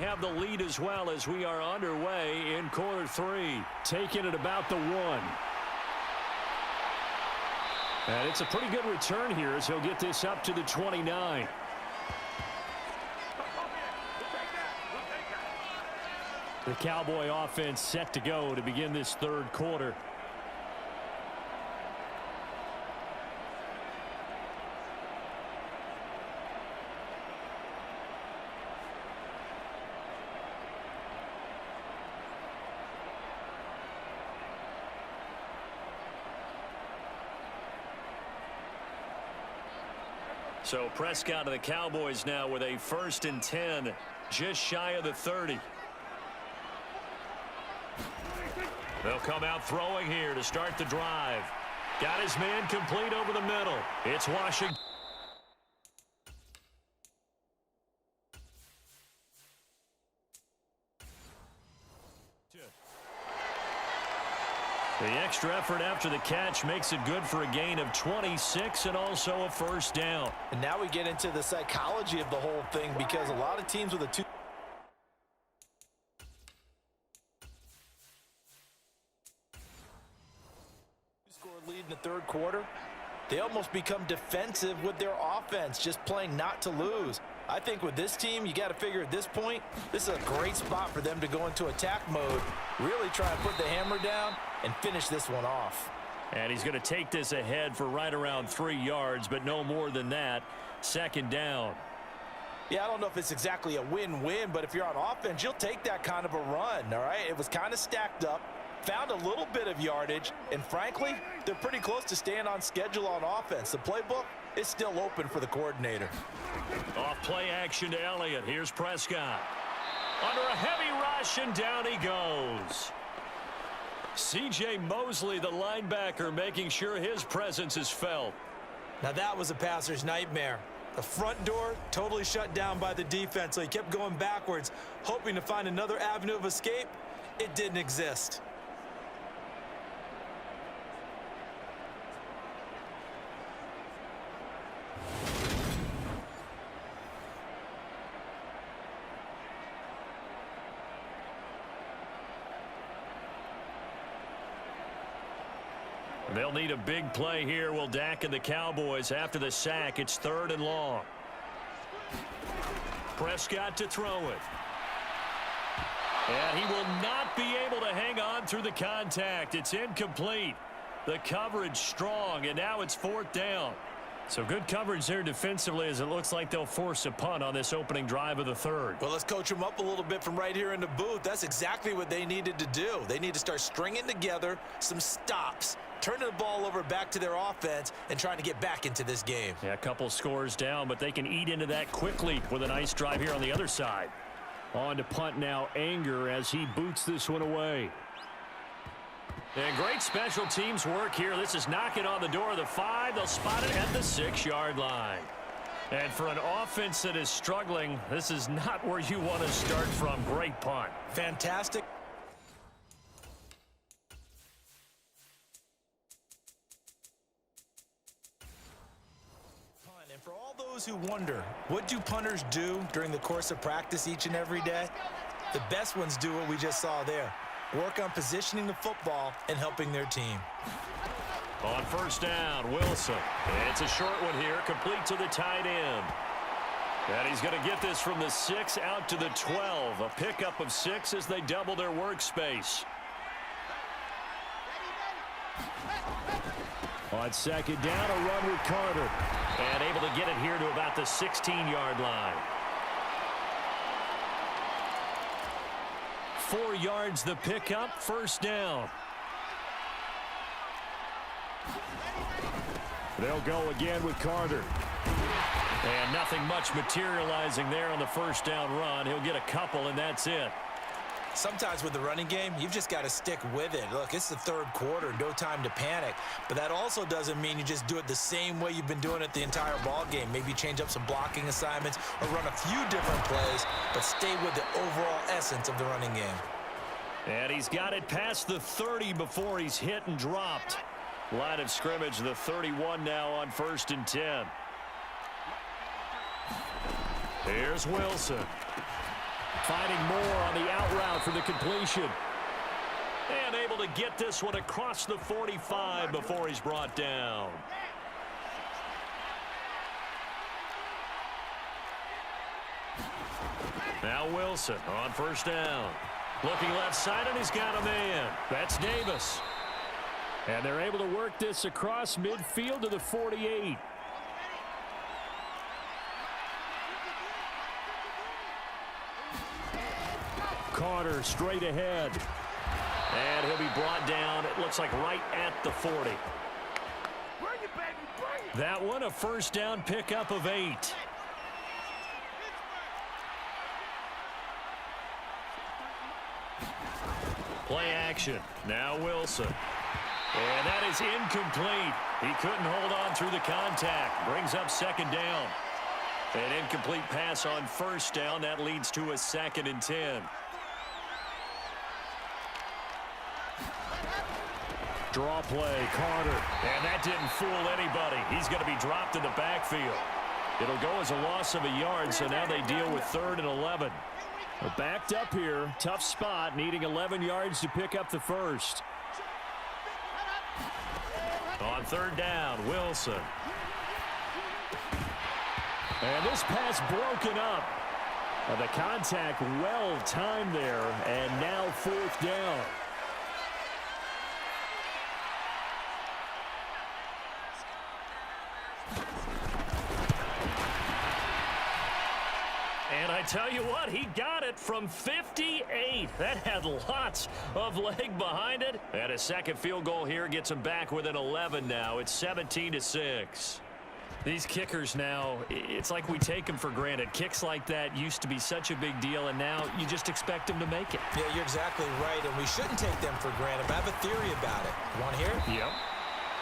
have the lead as well as we are underway in quarter three. Taking it about the 1. And it's a pretty good return here as he'll get this up to the 29. The Cowboy offense set to go to begin this third quarter. So Prescott of the Cowboys now with a 1st and 10, just shy of the 30. They'll come out throwing here to start the drive. Got his man complete over the middle. It's Washington. The extra effort after the catch makes it good for a gain of 26 and also a 1st down. And now we get into the psychology of the whole thing, because a lot of teams with a 2 score lead in the third quarter, they almost become defensive with their offense, just playing not to lose. I think with this team, you got to figure at this point, this is a great spot for them to go into attack mode, really try and put the hammer down and finish this one off. And he's going to take this ahead for right around 3 yards, but no more than that. 2nd down. Yeah, I don't know if it's exactly a win-win, but if you're on offense, you'll take that kind of a run, all right? It was kind of stacked up, found a little bit of yardage, and frankly, they're pretty close to staying on schedule on offense. The playbook is still open for the coordinator. Off play action to Elliott. Here's Prescott. Under a heavy rush, and down he goes. C.J. Mosley, the linebacker, making sure his presence is felt. Now that was a passer's nightmare. The front door totally shut down by the defense, so he kept going backwards, hoping to find another avenue of escape. It didn't exist. They'll need a big play here, will Dak and the Cowboys. After the sack, it's 3rd and long. Prescott to throw it. And he will not be able to hang on through the contact. It's incomplete. The coverage strong, and now it's 4th down. So good coverage there defensively, as it looks like they'll force a punt on this opening drive of the third. Well, let's coach them up a little bit from right here in the booth. That's exactly what they needed to do. They need to start stringing together some stops, turning the ball over back to their offense, and trying to get back into this game. Yeah, a couple scores down, but they can eat into that quickly with a nice drive here on the other side. On to punt now, Anger, as he boots this one away. And great special teams work here. This is knocking on the door of the 5. They'll spot it at the 6-yard line. And for an offense that is struggling, this is not where you want to start from. Great punt. Fantastic. And for all those who wonder, what do punters do during the course of practice each and every day? The best ones do what we just saw there. Work on positioning the football and helping their team. On 1st down, Wilson. It's a short one here, complete to the tight end. And he's going to get this from the 6 out to the 12. A pickup of 6 as they double their workspace. On 2nd down, a run with Carter. And able to get it here to about the 16-yard line. 4 yards the pickup, 1st down. They'll go again with Carter. And nothing much materializing there on the 1st down run. He'll get a couple, and that's it. Sometimes with the running game, you've just got to stick with it. Look, it's the 3rd quarter, no time to panic. But that also doesn't mean you just do it the same way you've been doing it the entire ball game. Maybe change up some blocking assignments or run a few different plays, but stay with the overall essence of the running game. And he's got it past the 30 before he's hit and dropped. Line of scrimmage, the 31 now on 1st and 10. Here's Wilson. Finding more on the out route for the completion. And able to get this one across the 45 before he's brought down. Now Wilson on first down. Looking left side, and he's got a man. That's Davis. And they're able to work this across midfield to the 48. Carter straight ahead. And he'll be brought down, it looks like right at the 40. That one, a first down pickup of 8. Play action. Now Wilson. And that is incomplete. He couldn't hold on through the contact. Brings up second down. An incomplete pass on first down. That leads to a 2nd and 10. Draw play, Carter. And that didn't fool anybody. He's going to be dropped in the backfield. It'll go as a loss of a yard, so now they deal with 3rd and 11. They're backed up here. Tough spot, needing 11 yards to pick up the first. On 3rd down, Wilson. And this pass broken up. The contact well timed there, and now 4th down. And I tell you what, he got it from 58. That had lots of leg behind it. And a second field goal here gets him back within 11 now. It's 17-6. These kickers now, it's like we take them for granted. Kicks like that used to be such a big deal, and now you just expect them to make it. Yeah, you're exactly right, and we shouldn't take them for granted. But I have a theory about it. You want to hear it? Yep.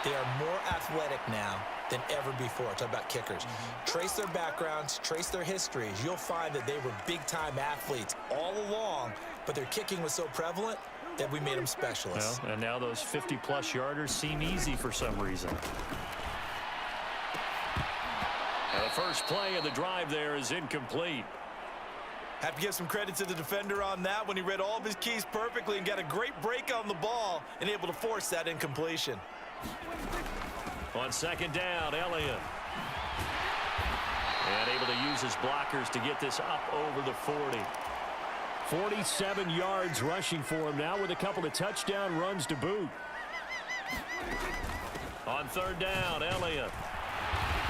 They are more athletic now than ever before. Talk about kickers. Trace their backgrounds, trace their histories. You'll find that they were big-time athletes all along, but their kicking was so prevalent that we made them specialists. Well, and now those 50-plus yarders seem easy for some reason. And the first play of the drive there is incomplete. Have to give some credit to the defender on that when he read all of his keys perfectly and got a great break on the ball and able to force that incompletion. On 2nd down, Elliott. And able to use his blockers to get this up over the 40. 47 yards rushing for him now with a couple of touchdown runs to boot. On 3rd down, Elliott.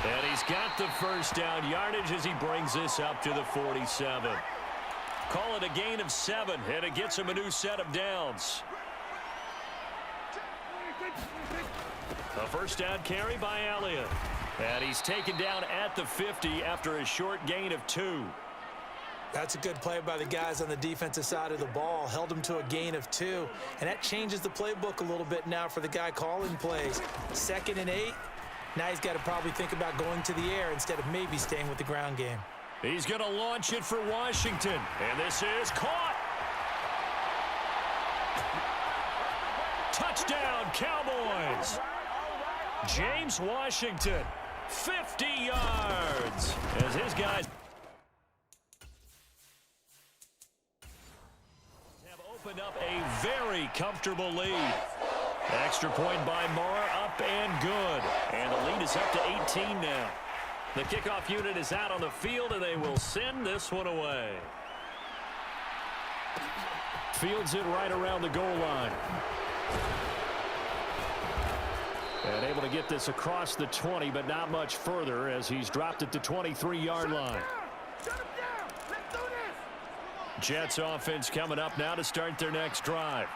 And he's got the first down yardage as he brings this up to the 47. Call it a gain of 7, and it gets him a new set of downs. A first down carry by Elliott. And he's taken down at the 50 after a short gain of 2. That's a good play by the guys on the defensive side of the ball. Held him to a gain of 2. And that changes the playbook a little bit now for the guy calling plays. 2nd and 8. Now he's got to probably think about going to the air instead of maybe staying with the ground game. He's going to launch it for Washington. And this is caught. Touchdown, Cowboys. James Washington, 50 yards. As his guys have opened up a very comfortable lead. Extra point by Marr, up and good. And the lead is up to 18 now. The kickoff unit is out on the field, and they will send this one away. Fields it right around the goal line. And able to get this across the 20, but not much further as he's dropped at the 23-yard line. Jets offense coming up now to start their next drive.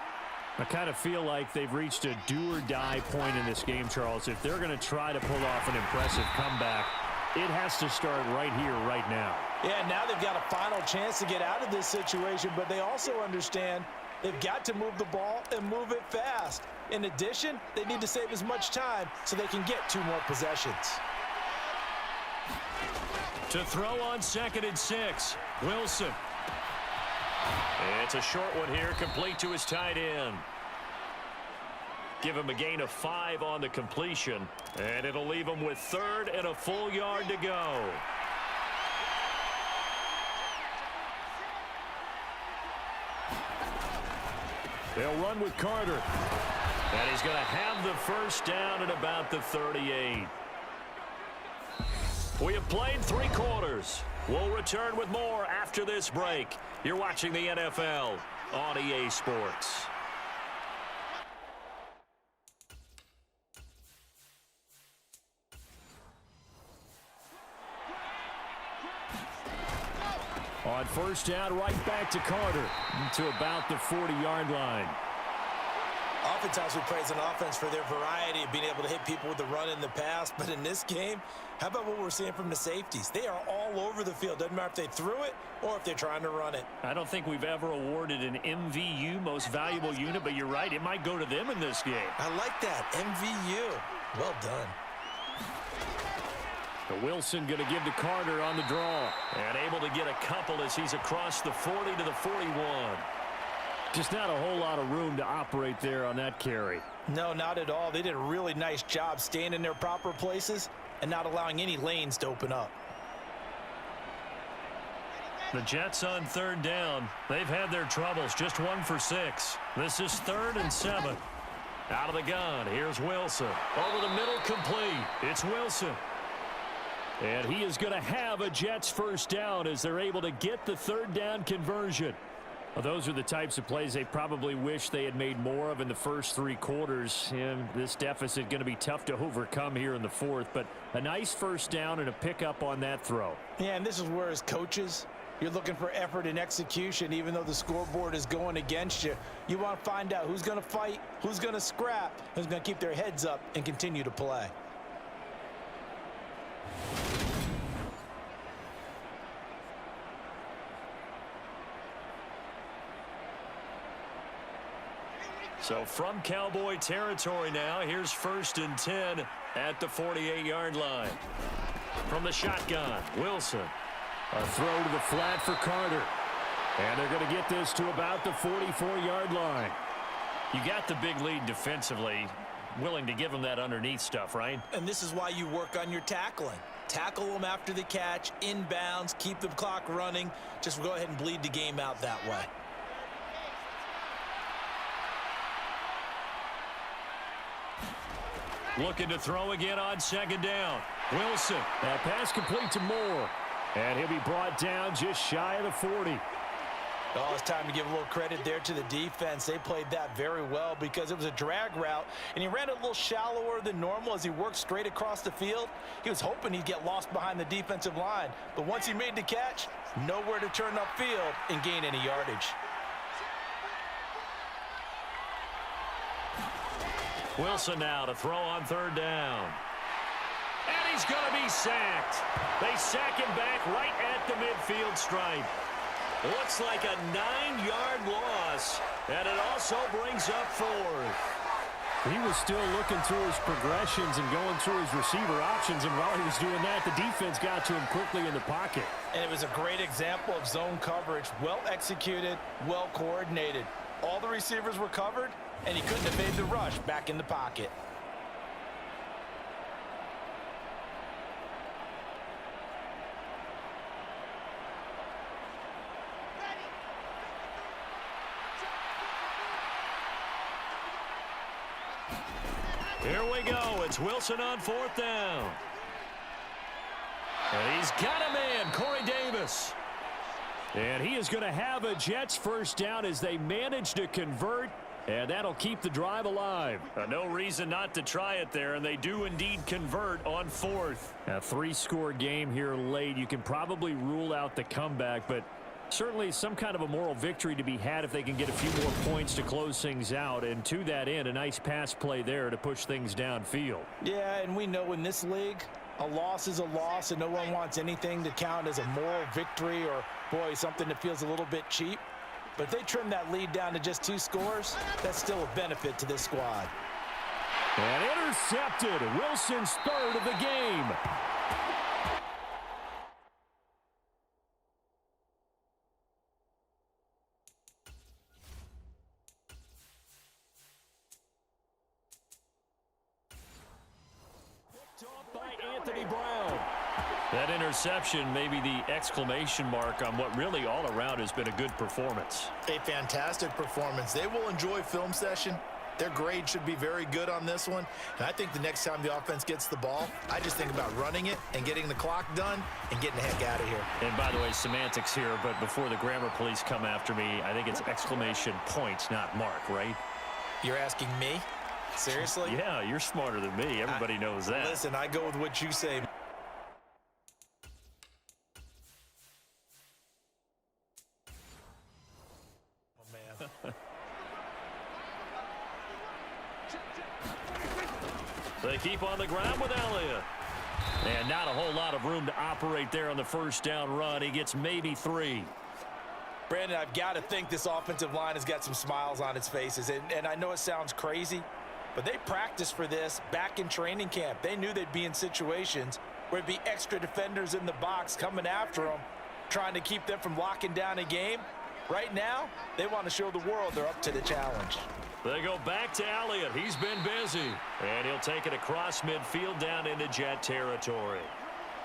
I kind of feel like they've reached a do-or-die point in this game, Charles. If they're going to try to pull off an impressive comeback, it has to start right here, right now. Yeah, now they've got a final chance to get out of this situation, but they also understand they've got to move the ball and move it fast. In addition, they need to save as much time so they can get 2 more possessions. To throw on 2nd and 6, Wilson. It's a short one here, complete to his tight end. Give him a gain of 5 on the completion, and it'll leave him with 3rd and a full yard to go. They'll run with Carter. And he's going to have the first down at about the 38. We have played 3 quarters. We'll return with more after this break. You're watching the NFL on EA Sports. On first down, right back to Carter to about the 40-yard line. Oftentimes we praise an offense for their variety of being able to hit people with the run and the pass, but in this game, how about what we're seeing from the safeties? They are all over the field. Doesn't matter if they threw it or if they're trying to run it. I don't think we've ever awarded an MVU, most valuable unit, but you're right, it might go to them in this game. I like that, MVU. Well done. Wilson going to give to Carter on the draw. And able to get a couple as he's across the 40 to the 41. Just not a whole lot of room to operate there on that carry. No, not at all. They did a really nice job staying in their proper places and not allowing any lanes to open up. The Jets on third down. They've had their troubles. Just 1 for 6. This is 3rd and 7. Out of the gun. Here's Wilson. Over the middle, complete. It's Wilson. And he is going to have a Jets first down as they're able to get the 3rd down conversion. Well, those are the types of plays they probably wish they had made more of in the first 3 quarters. And this deficit going to be tough to overcome here in the 4th. But a nice first down and a pickup on that throw. Yeah, and this is where as coaches, you're looking for effort and execution. Even though the scoreboard is going against you, you want to find out who's going to fight, who's going to scrap, who's going to keep their heads up and continue to play. So from Cowboy territory now, here's 1st and 10 at the 48-yard line. From the shotgun, Wilson. A throw to the flat for Carter. And they're going to get this to about the 44-yard line. You got the big lead defensively. Willing to give them that underneath stuff, right? And this is why you work on your tackling. Tackle them after the catch, inbounds, keep the clock running. Just go ahead and bleed the game out that way. Looking to throw again on 2nd down. Wilson. That pass complete to Moore. And he'll be brought down just shy of the 40. Oh, it's time to give a little credit there to the defense. They played that very well because it was a drag route, and he ran it a little shallower than normal as he worked straight across the field. He was hoping he'd get lost behind the defensive line, but once he made the catch, nowhere to turn upfield and gain any yardage. Wilson now to throw on 3rd down. And he's going to be sacked. They sack him back right at the midfield stripe. Looks like a 9-yard loss, and it also brings up 4th. He was still looking through his progressions and going through his receiver options, and while he was doing that, the defense got to him quickly in the pocket. And it was a great example of zone coverage, well executed, well coordinated. All the receivers were covered, and he couldn't evade the rush back in the pocket. Here we go. It's Wilson on 4th down. And he's got a man, Corey Davis. And he is going to have a Jets first down as they manage to convert. And that'll keep the drive alive. No reason not to try it there, and they do indeed convert on 4th. A 3-score game here late. You can probably rule out the comeback, but certainly some kind of a moral victory to be had if they can get a few more points to close things out. And to that end, a nice pass play there to push things downfield. Yeah, and we know in this league, a loss is a loss, and no one wants anything to count as a moral victory or, boy, something that feels a little bit cheap. But if they trim that lead down to just 2 scores, that's still a benefit to this squad. And intercepted. Wilson's 3rd of the game. That interception may be the exclamation mark on what really all around has been a good performance. A fantastic performance. They will enjoy film session. Their grade should be very good on this one. And I think the next time the offense gets the ball, I just think about running it and getting the clock done and getting the heck out of here. And by the way, semantics here, but before the grammar police come after me, I think it's exclamation point, not mark, right? You're asking me? Seriously? Yeah, you're smarter than me. Everybody knows that. Listen, I go with what you say. They keep on the ground with Elliott. And not a whole lot of room to operate there on the first down run. He gets maybe 3. Brandon, I've got to think this offensive line has got some smiles on its faces. And I know it sounds crazy, but they practiced for this back in training camp. They knew they'd be in situations where it'd be extra defenders in the box coming after them, trying to keep them from locking down a game. Right now, they want to show the world they're up to the challenge. They go back to Elliott. He's been busy. And he'll take it across midfield down into Jet territory.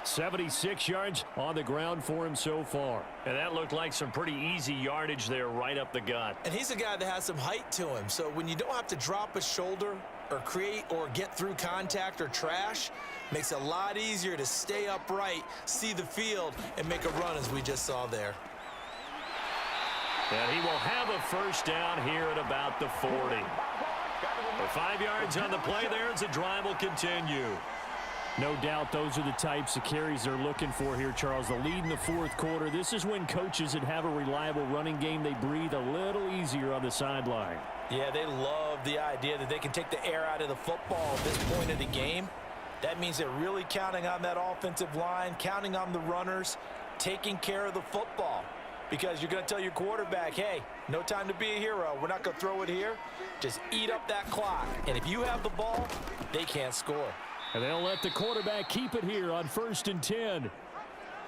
76 yards on the ground for him so far. And that looked like some pretty easy yardage there right up the gut. And he's a guy that has some height to him. So when you don't have to drop a shoulder or create or get through contact or trash, makes it a lot easier to stay upright, see the field, and make a run as we just saw there. And he will have a first down here at about the 40. For 5 yards on the play there as the drive will continue. No doubt those are the types of carries they're looking for here, Charles. The lead in the fourth quarter. This is when coaches that have a reliable running game, they breathe a little easier on the sideline. Yeah, they love the idea that they can take the air out of the football at this point of the game. That means they're really counting on that offensive line, counting on the runners, taking care of the football. Because you're going to tell your quarterback, hey, no time to be a hero. We're not going to throw it here. Just eat up that clock. And if you have the ball, they can't score. And they'll let the quarterback keep it here on 1st and 10.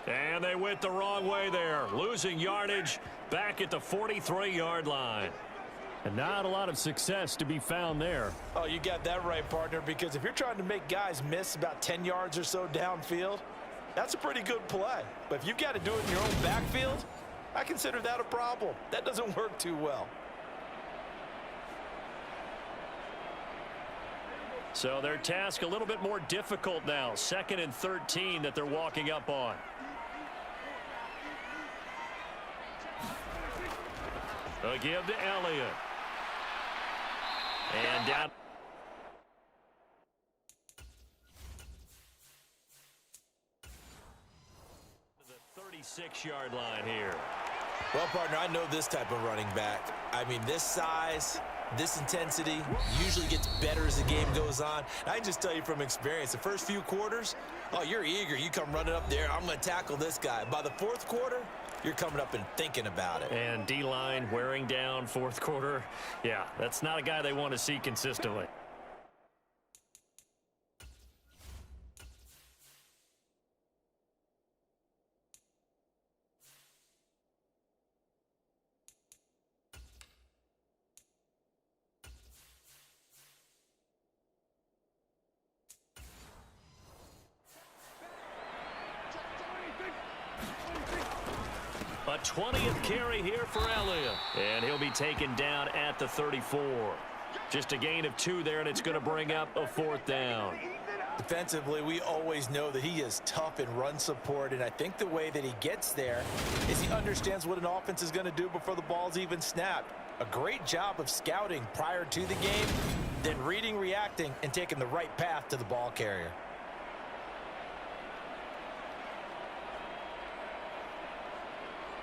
And they went the wrong way there, losing yardage back at the 43-yard line. And not a lot of success to be found there. Oh, you got that right, partner, because if you're trying to make guys miss about 10 yards or so downfield, that's a pretty good play. But if you've got to do it in your own backfield, I consider that a problem. That doesn't work too well. So their task a little bit more difficult now. 2nd and 13 that they're walking up on. A give to Elliott. And down. To the 36-yard line here. Well, partner, I know this type of running back. I mean, this size, this intensity usually gets better as the game goes on. And I can just tell you from experience, the first few quarters, oh, you're eager. You come running up there, I'm going to tackle this guy. By the fourth quarter, you're coming up and thinking about it. And D-line wearing down fourth quarter. Yeah, that's not a guy they want to see consistently. A 20th carry here for Elliott. And he'll be taken down at the 34. Just a gain of 2 there, and it's going to bring up a 4th down. Defensively, we always know that he is tough in run support, and I think the way that he gets there is he understands what an offense is going to do before the ball's even snapped. A great job of scouting prior to the game, then reading, reacting, and taking the right path to the ball carrier.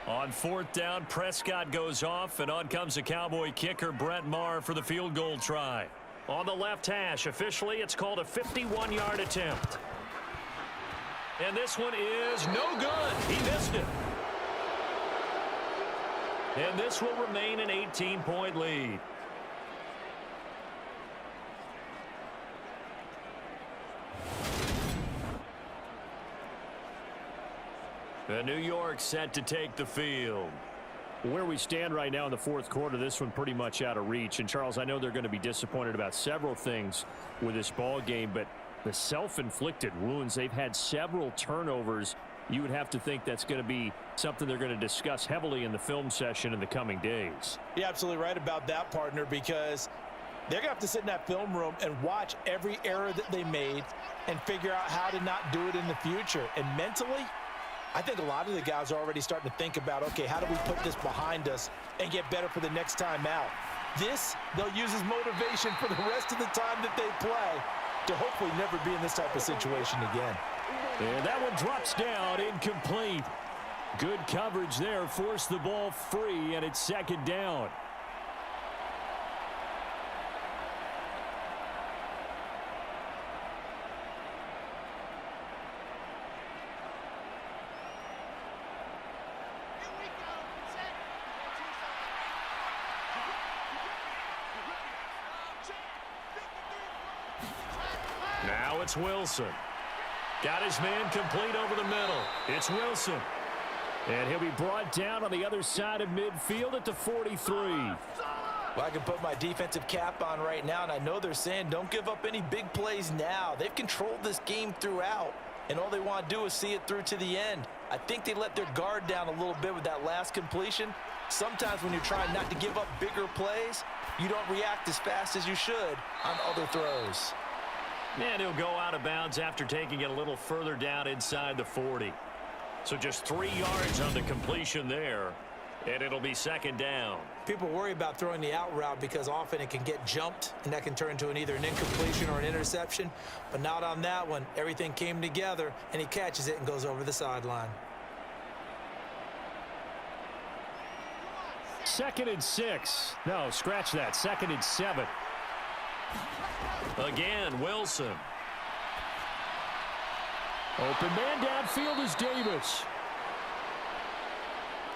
On 4th down, Prescott goes off, and on comes the Cowboy kicker, Brett Maher, for the field goal try. On the left hash, officially, it's called a 51-yard attempt. And this one is no good. He missed it. And this will remain an 18-point lead. The New York set to take the field. Where we stand right now in the fourth quarter, this one pretty much out of reach. And, Charles, I know they're going to be disappointed about several things with this ball game, but The self-inflicted wounds. They've had several turnovers. You would have to think that's going to be something they're going to discuss heavily in the film session in the coming days. You're absolutely right about that, partner, because they're going to have to sit in that film room and watch every error that they made and figure out how to not do it in the future. And mentally, I think a lot of the guys are already starting to think about, okay, how do we put this behind us and get better for the next time out? This, they'll use as motivation for the rest of the time that they play to hopefully never be in this type of situation again. And that one drops down, incomplete. Good coverage there, forced the ball free, and it's second down. Now it's Wilson. Got his man complete over the middle. It's Wilson. And he'll be brought down on the other side of midfield at the 43. Well, I can put my defensive cap on right now, and I know they're saying don't give up any big plays now. They've controlled this game throughout, and all they want to do is see it through to the end. I think they let their guard down a little bit with that last completion. Sometimes when you're trying not to give up bigger plays, you don't react as fast as you should on other throws. And he'll go out of bounds after taking it a little further down inside the 40. So just 3 yards on the completion there, and it'll be second down. People worry about throwing the out route because often it can get jumped, and that can turn into either an incompletion or an interception. But not on that one. Everything came together, and he catches it and goes over the sideline. 2nd and 6. No, scratch that. 2nd and 7. Again, Wilson. Open man downfield is Davis.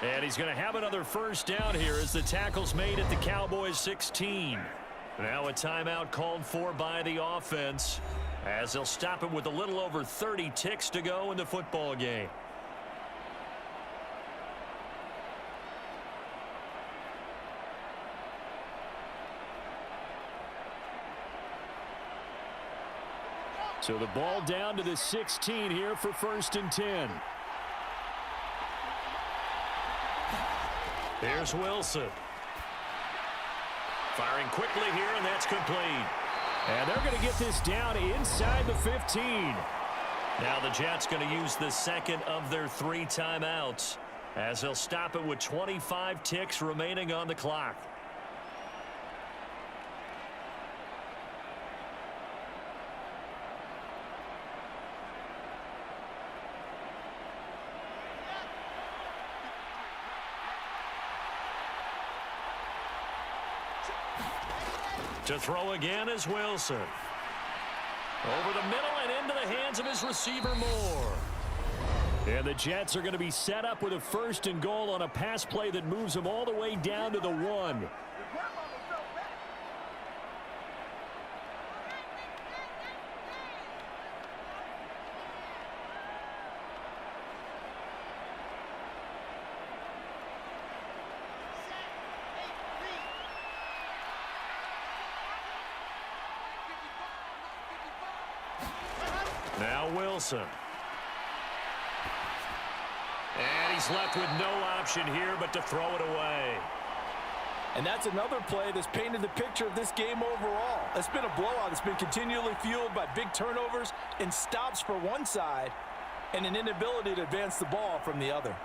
And he's going to have another first down here as the tackle's made at the Cowboys 16. Now a timeout called for by the offense as they'll stop it with a little over 30 ticks to go in the football game. So the ball down to the 16 here for 1st and 10. Here's Wilson. Firing quickly here, and that's complete. And they're going to get this down inside the 15. Now the Jets going to use the second of their 3 timeouts as they'll stop it with 25 ticks remaining on the clock. To throw again is Wilson. Over the middle and into the hands of his receiver Moore. And the Jets are going to be set up with a 1st and goal on a pass play that moves them all the way down to the 1. Now Wilson. And he's left with no option here but to throw it away. And that's another play that's painted the picture of this game overall. It's been a blowout. It's been continually fueled by big turnovers and stops for one side and an inability to advance the ball from the other.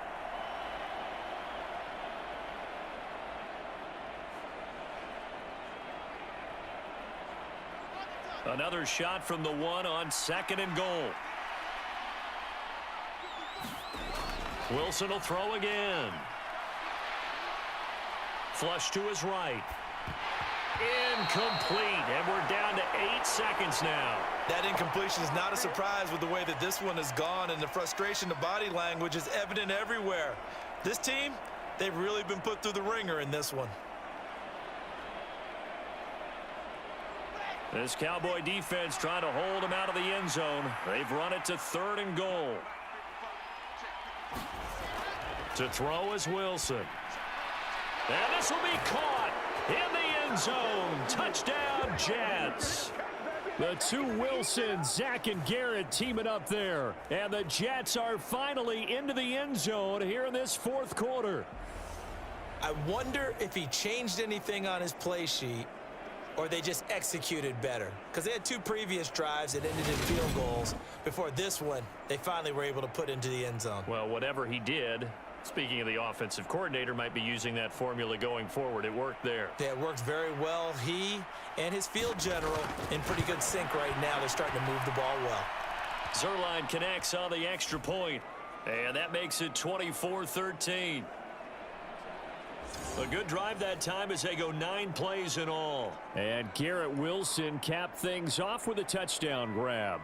Another shot from the 1 on 2nd and goal. Wilson will throw again. Flush to his right. Incomplete, and we're down to 8 seconds now. That incompletion is not a surprise with the way that this one has gone, and the frustration, the body language is evident everywhere. This team, they've really been put through the ringer in this one. This Cowboy defense trying to hold him out of the end zone. They've run it to 3rd and goal. To throw is Wilson. And this will be caught in the end zone. Touchdown, Jets. The two Wilsons, Zach and Garrett teaming up there. And the Jets are finally into the end zone here in this fourth quarter. I wonder if he changed anything on his play sheet or they just executed better. Because they had two previous drives that ended in field goals. Before this one, they finally were able to put into the end zone. Well, whatever he did, speaking of the offensive coordinator, might be using that formula going forward. It worked there. Yeah, it worked very well. He and his field general in pretty good sync right now. They're starting to move the ball well. Zerline connects on the extra point, and that makes it 24-13. A good drive that time as they go 9 plays in all. And Garrett Wilson capped things off with a touchdown grab.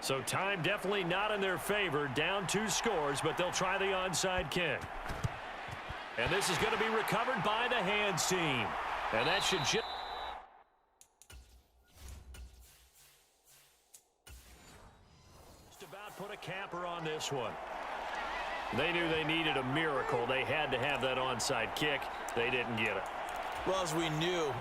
So time definitely not in their favor. Down 2 scores, but they'll try the onside kick. And this is going to be recovered by the hands team. And that should just about put a capper on this one. They knew they needed a miracle. They had to have that onside kick. They didn't get it. Well, as we knew,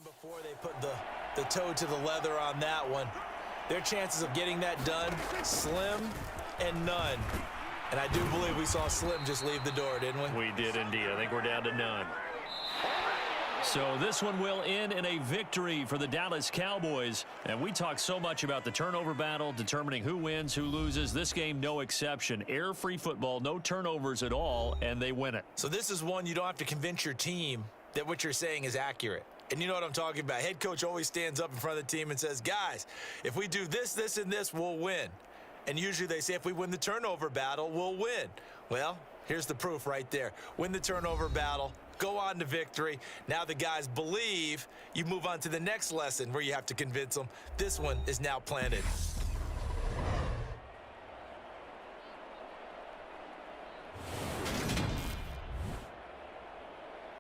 before they put the toe to the leather on that one, their chances of getting that done, slim and none. And I do believe we saw Slim just leave the door, didn't we? We did indeed. I think we're down to none. So this one will end in a victory for the Dallas Cowboys. And we talk so much about the turnover battle, determining who wins, who loses. This game, no exception. Air-free football, no turnovers at all, and they win it. So this is one you don't have to convince your team that what you're saying is accurate. And you know what I'm talking about. Head coach always stands up in front of the team and says, guys, if we do this, this, and this, we'll win. And usually they say if we win the turnover battle, we'll win. Well, here's the proof right there. Win the turnover battle, go on to victory. Now the guys believe. You move on to the next lesson where you have to convince them. This one is now planted.